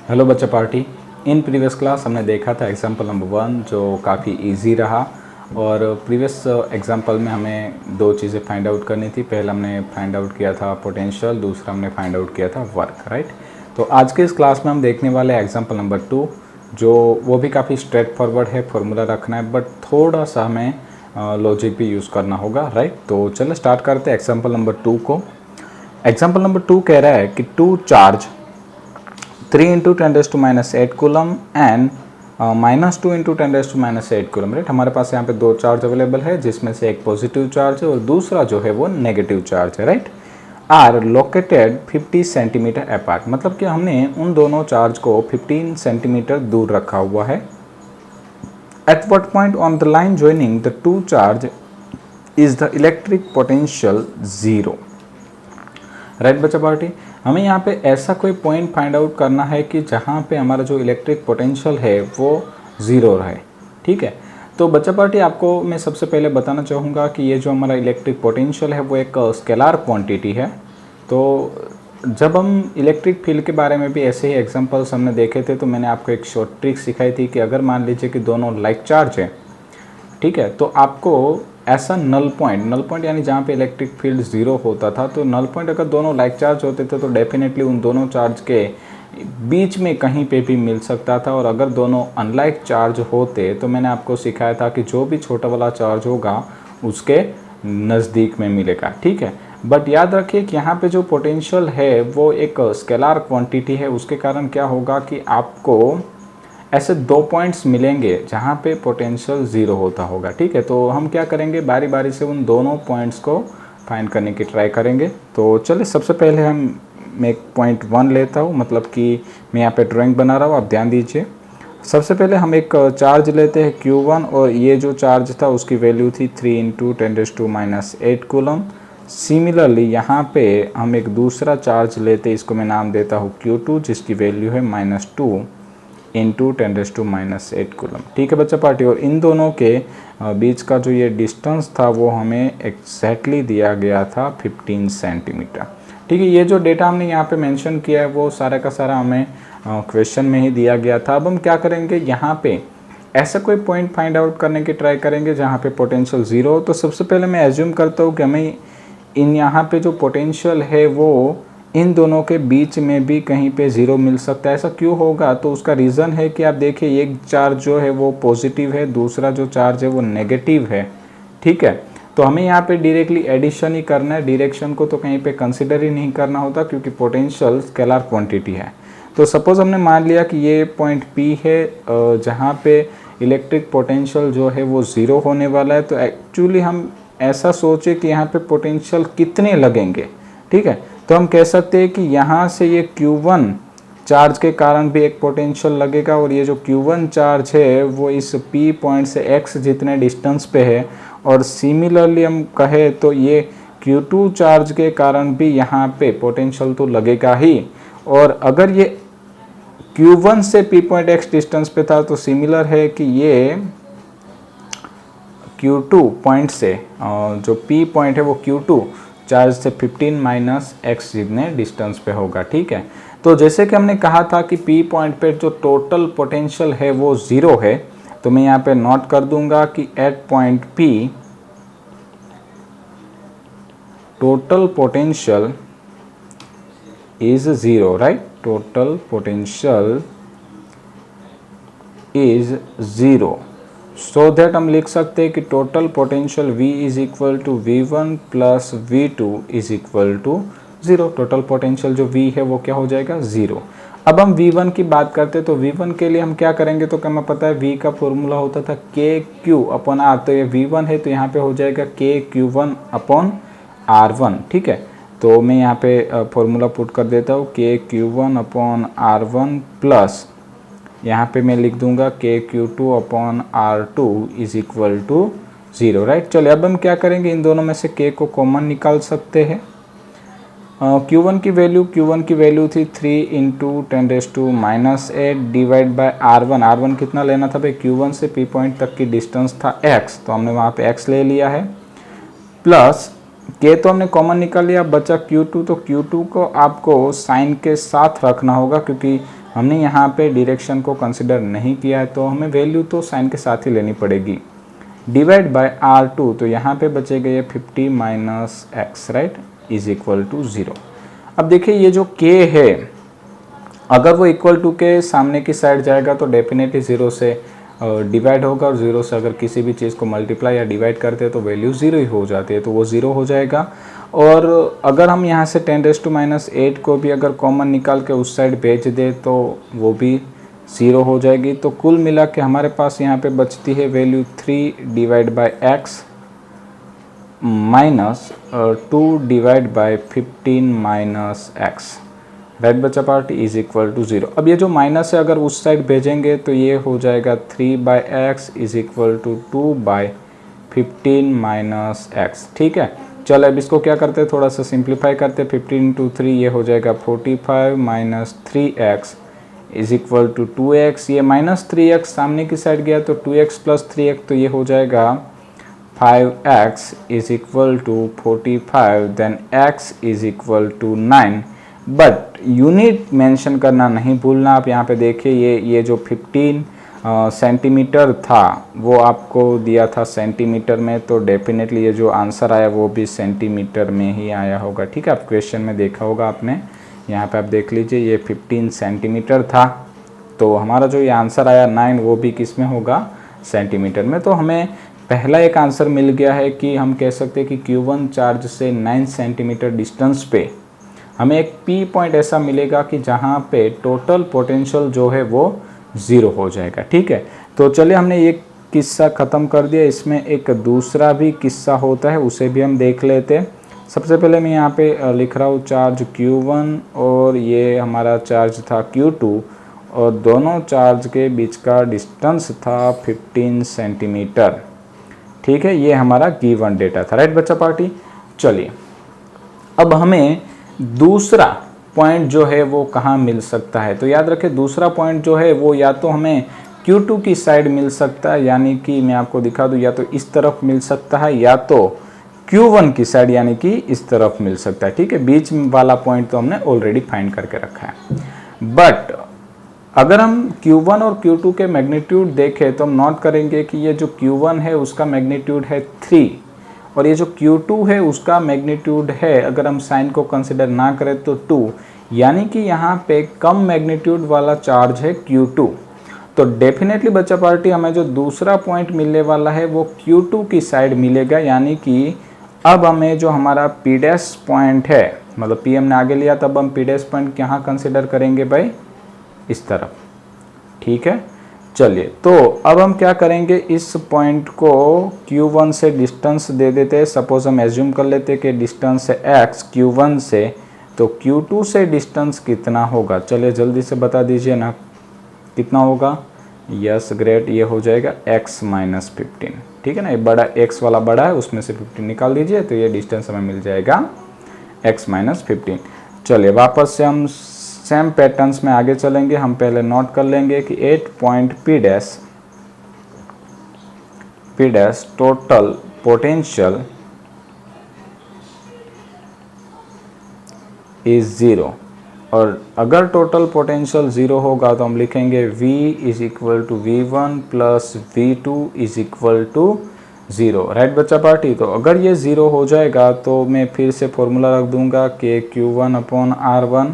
Hello बच्चा party. In previous class हमने देखा था एग्जाम्पल नंबर 1 जो काफ़ी इजी रहा। और प्रीवियस एग्जाम्पल में हमें दो चीज़ें फाइंड आउट करनी थी। पहले हमने फाइंड आउट किया था पोटेंशियल, दूसरा हमने फाइंड आउट किया था वर्क, राइट। तो आज के इस क्लास में हम देखने वाले हैं एग्जाम्पल नंबर 2 जो वो भी काफ़ी स्ट्रेट फॉरवर्ड है, फॉर्मूला रखना है बट थोड़ा सा हमें लॉजिक भी यूज़ करना होगा, राइट। तो चलो स्टार्ट करते हैं एग्जाम्पल नंबर 2 को। एग्जाम्पल नंबर 2 कह रहा है कि two charge 3 into 10⁻⁸ coulomb and -2 into 10⁻⁸ coulomb, right. हमारे पास यहाँ पे दो चार्ज अवेलेबल है जिसमें से एक पॉजिटिव चार्ज है और दूसरा जो है वो नेगेटिव चार्ज है, right. Are located 50 centimetre apart, मतलब कि हमने उन दोनों चार्ज को 15 सेंटीमीटर दूर रखा हुआ है। At what point on the line joining the two charge is the electric potential zero, right बच्चा पार्टी। हमें यहाँ पे ऐसा कोई पॉइंट फाइंड आउट करना है कि जहाँ पे हमारा जो इलेक्ट्रिक पोटेंशियल है वो ज़ीरो रहे, ठीक है। तो बच्चा पार्टी आपको मैं सबसे पहले बताना चाहूँगा कि ये जो हमारा इलेक्ट्रिक पोटेंशियल है वो एक स्केलार क्वांटिटी है। तो जब हम इलेक्ट्रिक फील्ड के बारे में भी ऐसे ही एग्जांपल्स हमने देखे थे तो मैंने आपको एक शॉर्ट ट्रिक सिखाई थी कि अगर मान लीजिए कि दोनों लाइक चार्ज है, ठीक है, तो आपको ऐसा नल पॉइंट यानी जहाँ पे इलेक्ट्रिक फील्ड ज़ीरो होता था, तो नल पॉइंट अगर दोनों लाइक चार्ज होते थे तो डेफिनेटली उन दोनों चार्ज के बीच में कहीं पे भी मिल सकता था। और अगर दोनों अनलाइक चार्ज होते तो मैंने आपको सिखाया था कि जो भी छोटा वाला चार्ज होगा उसके नज़दीक में मिलेगा, ठीक है। बट याद रखिए कि यहाँ पे जो पोटेंशियल है वो एक स्केलार क्वांटिटी है, उसके कारण क्या होगा कि आपको ऐसे दो पॉइंट्स मिलेंगे जहाँ पे पोटेंशियल ज़ीरो होता होगा, ठीक है। तो हम क्या करेंगे, बारी बारी से उन दोनों पॉइंट्स को फाइंड करने की ट्राई करेंगे। तो चलिए सबसे पहले मैं एक पॉइंट 1 लेता हूँ, मतलब कि मैं यहाँ पे ड्राइंग बना रहा हूँ, आप ध्यान दीजिए। सबसे पहले हम एक चार्ज लेते हैं Q1 और ये जो चार्ज था उसकी वैल्यू थी 3 इंटू 10⁻⁸ कूलम। सिमिलरली यहाँ पे हम एक दूसरा चार्ज लेते हैं, इसको मैं नाम देता हूँ Q2 जिसकी वैल्यू है -2 इंटू 10⁻⁸ कूलम, ठीक है बच्चा पार्टी। और इन दोनों के बीच का जो ये डिस्टेंस था वो हमें एग्जैक्टली दिया गया था 15 सेंटीमीटर, ठीक है। ये जो डेटा हमने यहाँ पे मेंशन किया है वो सारा का सारा हमें क्वेश्चन में ही दिया गया था। अब हम क्या करेंगे, यहाँ पे ऐसा कोई पॉइंट फाइंड आउट करने की ट्राई करेंगे जहाँ पे पोटेंशियल ज़ीरो हो। तो सबसे पहले मैं एज्यूम करता हूँ कि हमें इन यहाँ पे जो पोटेंशियल है वो इन दोनों के बीच में भी कहीं पे ज़ीरो मिल सकता है। ऐसा क्यों होगा, तो उसका रीज़न है कि आप देखिए एक चार्ज जो है वो पॉजिटिव है, दूसरा जो चार्ज है वो नेगेटिव है, ठीक है। तो हमें यहाँ पे डायरेक्टली एडिशन ही करना है, डायरेक्शन को तो कहीं पे कंसिडर ही नहीं करना होता क्योंकि पोटेंशियल स्केलर क्वांटिटी है। तो सपोज़ हमने मान लिया कि ये पॉइंट P है जहाँ पे इलेक्ट्रिक पोटेंशियल जो है वो ज़ीरो होने वाला है। तो एक्चुअली हम ऐसा सोचे कि यहाँ पे पोटेंशियल कितने लगेंगे, ठीक है। तो हम कह सकते हैं कि यहाँ से ये Q1 चार्ज के कारण भी एक पोटेंशियल लगेगा और ये जो Q1 चार्ज है वो इस P पॉइंट से X जितने डिस्टेंस पे है। और सिमिलरली हम कहें तो ये Q2 चार्ज के कारण भी यहाँ पे पोटेंशियल तो लगेगा ही। और अगर ये Q1 से P पॉइंट X डिस्टेंस पे था तो सिमिलर है कि ये Q2 पॉइंट से जो P पॉइंट है वो Q2 चार्ज से 15 - x जितने डिस्टेंस पे होगा, ठीक है। तो जैसे कि हमने कहा था कि P पॉइंट पे जो टोटल पोटेंशियल है वो ज़ीरो है, तो मैं यहाँ पे नोट कर दूंगा कि at point P total potential is zero, right. Total potential is zero, so that हम लिख सकते हैं कि total potential V is equal to V1 plus V2 is equal to zero. Total potential जो V है वो क्या हो जाएगा, ज़ीरो। अब हम V1 की बात करते हैं तो V1 के लिए हम क्या करेंगे, तो हमें पता है V का फॉर्मूला होता था KQ/R। तो ये V1 है तो यहाँ पे हो जाएगा KQ1/R1, ठीक है। तो मैं यहाँ पे फॉर्मूला पुट कर देता हूँ KQ1/R1 प्लस यहाँ पे मैं लिख दूंगा KQ2/R2 is equal to zero, right. चलिए अब हम क्या करेंगे, इन दोनों में से K को कॉमन निकाल सकते हैं। Q1 की वैल्यू थी 3 इंटू 10⁻⁸ डिवाइड बाय R1 कितना लेना था भाई, Q1 से P पॉइंट तक की डिस्टेंस था X, तो हमने वहाँ पे X ले लिया है। प्लस K तो हमने कॉमन निकाल लिया, बचा Q2, तो Q2 को आपको साइन के साथ रखना होगा क्योंकि हमने यहाँ पे डायरेक्शन को कंसिडर नहीं किया है, तो हमें वैल्यू तो साइन के साथ ही लेनी पड़ेगी। डिवाइड बाय R2, तो यहाँ पे बचेगा ये 50 minus x, right, is equal to 0। अब देखिए ये जो k है, अगर वो इक्वल टू के सामने की साइड जाएगा तो डेफिनेटली 0 से डिवाइड होगा, और 0 से अगर किसी भी चीज़ को मल्टीप्लाई या डिवाइड करते हैं तो वैल्यू 0 ही हो जाती है, तो वो 0 हो जाएगा। और अगर हम यहाँ से 10⁻⁸ को भी अगर कॉमन निकाल के उस साइड भेज दे तो वो भी 0 हो जाएगी। तो कुल मिला के हमारे पास यहाँ पे बचती है value 3 divide by x minus 2 divide by 15 minus x, right बच्चा पार्टी, इज इक्वल टू 0। अब ये जो माइनस है अगर उस साइड भेजेंगे तो ये हो जाएगा 3 by x is equal to 2 by 15 minus x. ठीक है, चलो अब इसको क्या करते हैं, थोड़ा सा सिंप्लीफाई करते हैं। 15 इंटू 3 ये हो जाएगा 45 minus 3x is equal to 2x। ये माइनस 3x सामने की साइड गया तो 2x प्लस 3x, तो ये हो जाएगा 5x is equal to 45, then x is equal to 9। But unit mention करना नहीं भूलना। आप यहाँ पे देखिए ये जो 15 सेंटीमीटर था वो आपको दिया था सेंटीमीटर में, तो डेफिनेटली ये जो आंसर आया वो भी सेंटीमीटर में ही आया होगा। ठीक है, आप क्वेश्चन में देखा होगा आपने, यहाँ पे आप देख लीजिए ये 15 सेंटीमीटर था, तो हमारा जो ये आंसर आया 9 वो भी किस में होगा, सेंटीमीटर में। तो हमें पहला एक आंसर मिल गया है कि हम कह सकते हैं कि Q1 चार्ज से 9 सेंटीमीटर डिस्टेंस पे हमें एक P पॉइंट ऐसा मिलेगा कि जहाँ पे टोटल पोटेंशियल जो है वो 0 हो जाएगा। ठीक है, तो चलिए हमने ये किस्सा ख़त्म कर दिया। इसमें एक दूसरा भी किस्सा होता है, उसे भी हम देख लेते हैं। सबसे पहले मैं यहाँ पे लिख रहा हूँ चार्ज Q1 और ये हमारा चार्ज था Q2, और दोनों चार्ज के बीच का डिस्टेंस था 15 सेंटीमीटर। ठीक है, ये हमारा गिवन डेटा था, राइट बच्चा पार्टी। चलिए अब हमें दूसरा पॉइंट जो है वो कहाँ मिल सकता है, तो याद रखें दूसरा पॉइंट जो है वो या तो हमें Q2 की साइड मिल सकता है, यानी कि मैं आपको दिखा दूँ, या तो इस तरफ मिल सकता है या तो Q1 की साइड यानी कि इस तरफ मिल सकता है। ठीक है, बीच वाला पॉइंट तो हमने ऑलरेडी फाइंड करके रखा है। बट अगर हम Q1 और Q2 के मैग्नीट्यूड देखें तो हम नोट करेंगे कि ये जो Q1 है उसका मैग्नीट्यूड है 3, और ये जो Q2 है उसका मैग्नीट्यूड है, अगर हम साइन को कंसिडर ना करें तो 2, यानी कि यहाँ पे कम मैग्नीट्यूड वाला चार्ज है Q2। तो डेफिनेटली बच्चा पार्टी हमें जो दूसरा पॉइंट मिलने वाला है वो Q2 की साइड मिलेगा, यानी कि अब हमें जो हमारा P डैश पॉइंट है, मतलब P हमने आगे लिया, तब हम P डैश पॉइंट यहाँ कंसिडर करेंगे भाई इस तरफ। ठीक है, चलिए तो अब हम क्या करेंगे, इस पॉइंट को Q1 से डिस्टेंस दे देते हैं। सपोज हम एज्यूम कर लेते हैं कि डिस्टेंस है x Q1 से, तो Q2 से डिस्टेंस कितना होगा, चलिए जल्दी से बता दीजिए ना कितना होगा। यस ग्रेट, ये हो जाएगा x माइनस 15। ठीक है ना, ये बड़ा x वाला बड़ा है, उसमें से 15 निकाल दीजिए, तो ये डिस्टेंस हमें मिल जाएगा x माइनस 15। चलिए वापस से हम सेम पैटर्न्स में आगे चलेंगे। हम पहले नोट कर लेंगे कि 8 point P dash total potential is 0, और अगर टोटल पोटेंशियल 0 होगा तो हम लिखेंगे V is equal to V1 plus V2 is equal to 0, right बच्चा पार्टी। तो अगर ये 0 हो जाएगा तो मैं फिर से फॉर्मूला रख दूंगा कि Q1 अपॉन R1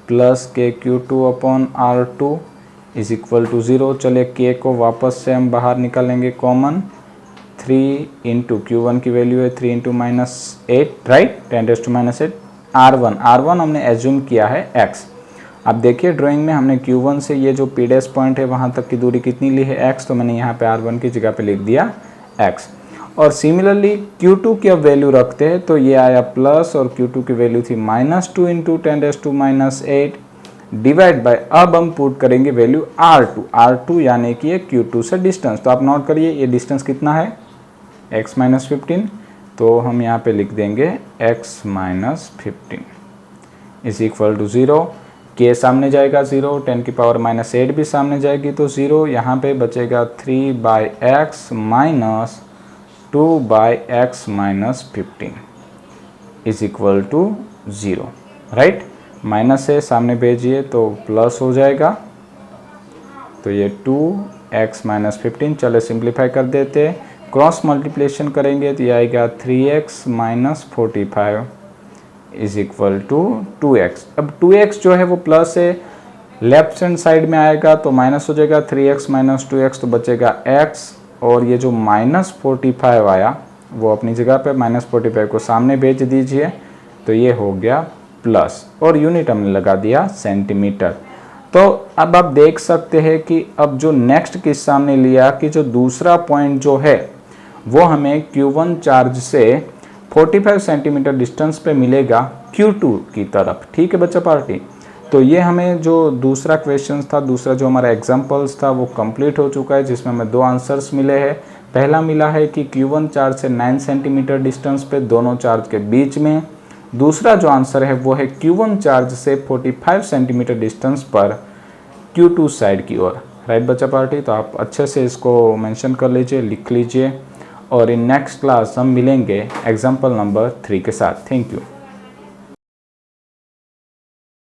प्लस के Q2 upon R2 is equal to 0। चलिए K को वापस से हम बाहर निकालेंगे कॉमन, 3 इंटू Q1 की वैल्यू है 3 इंटू माइनस 8, राइट, 10⁻⁸ R1 हमने एज्यूम किया है x। अब देखिए ड्राइंग में हमने Q1 से ये जो P डैश पॉइंट है वहाँ तक की दूरी कितनी ली है, x, तो मैंने यहाँ पे R1 की जगह पे लिख दिया x। और सिमिलरली Q2 की अब वैल्यू रखते हैं, तो ये आया प्लस, और Q2 की वैल्यू थी -2 इंटू 10⁻⁻8 डिवाइड बाय, अब हम पुट करेंगे वैल्यू R2 यानी कि ये Q2 से डिस्टेंस। तो आप नोट करिए ये डिस्टेंस कितना है, x माइनस 15, तो हम यहाँ पे लिख देंगे x minus 15 is equal to 0। K सामने जाएगा 0, 10⁻⁻8 भी सामने जाएगी तो 0, यहाँ पे बचेगा 3 by x minus 2 by x minus 15 is equal to 0, right. Minus है, सामने भेजिए तो प्लस हो जाएगा। तो ये 2x माइनस 15, चलो सिंप्लीफाई कर देते हैं। क्रॉस मल्टीप्लिकेशन करेंगे तो ये आएगा 3x minus 45 is equal to 2x। अब 2x जो है वो प्लस है, लेफ्ट हैंड साइड में आएगा तो माइनस हो जाएगा, 3x माइनस 2x तो बचेगा x, और ये जो माइनस 45 आया वो अपनी जगह पे माइनस 45 को सामने भेज दीजिए तो ये हो गया प्लस, और यूनिट हमने लगा दिया सेंटीमीटर। तो अब आप देख सकते हैं कि अब जो नेक्स्ट किस्सा हमने लिया कि जो दूसरा पॉइंट जो है वो हमें Q1 चार्ज से 45 सेंटीमीटर डिस्टेंस पे मिलेगा Q2 की तरफ। ठीक है बच्चा पार्टी, तो ये हमें जो दूसरा क्वेश्चन था, दूसरा जो हमारा एग्जाम्पल्स था वो कंप्लीट हो चुका है, जिसमें हमें 2 आंसर्स मिले हैं। पहला मिला है कि Q1 चार्ज से 9 सेंटीमीटर डिस्टेंस पे दोनों चार्ज के बीच में। दूसरा जो आंसर है वो है Q1 चार्ज से 45 सेंटीमीटर डिस्टेंस पर Q2 साइड की ओर। राइट बच्चा पार्टी, तो आप अच्छे से इसको मेंशन कर लीजिए, लिख लीजिए, और इन नेक्स्ट क्लास हम मिलेंगे एग्जाम्पल नंबर 3 के साथ। Thank you.